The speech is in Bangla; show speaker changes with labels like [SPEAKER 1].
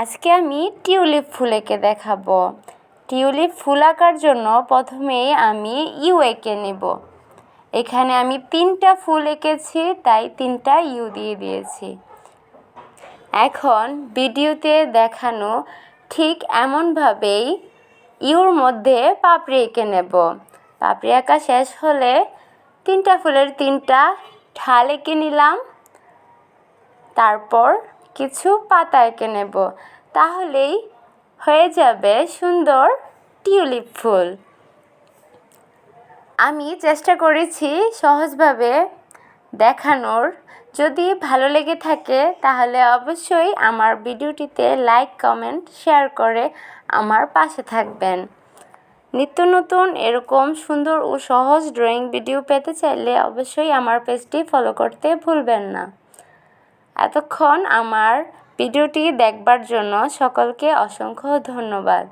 [SPEAKER 1] আজকে আমি টিউলিপ ফুল এঁকে দেখাবো। টিউলিপ ফুল আঁকার জন্য প্রথমেই আমি ইউ এঁকে নেব। এখানে আমি 3টা ফুল এঁকেছি, তাই 3টা ইউ দিয়ে দিয়েছি। এখন ভিডিওতে দেখানো ঠিক এমনভাবেই ইউর মধ্যে পাপড়ি এঁকে নেব। পাপড়ি আঁকা শেষ হলে 3টা ফুলের 3টা ঢাল এঁকে নিলাম। তারপর কিছু পাতা এঁকে নেব, তাহলেই হয়ে যাবে সুন্দর টিউলিপ ফুল। আমি চেষ্টা করেছি সহজভাবে দেখানোর। যদি ভালো লেগে থাকে তাহলে অবশ্যই আমার ভিডিওটিতে লাইক, কমেন্ট, শেয়ার করে আমার পাশে থাকবেন। নিত্য নতুন এরকম সুন্দর ও সহজ ড্রয়িং ভিডিও পেতে চাইলে অবশ্যই আমার পেজটি ফলো করতে ভুলবেন না। এতক্ষণ আমার ভিডিওটি দেখবার জন্য সকলকে অসংখ্য ধন্যবাদ।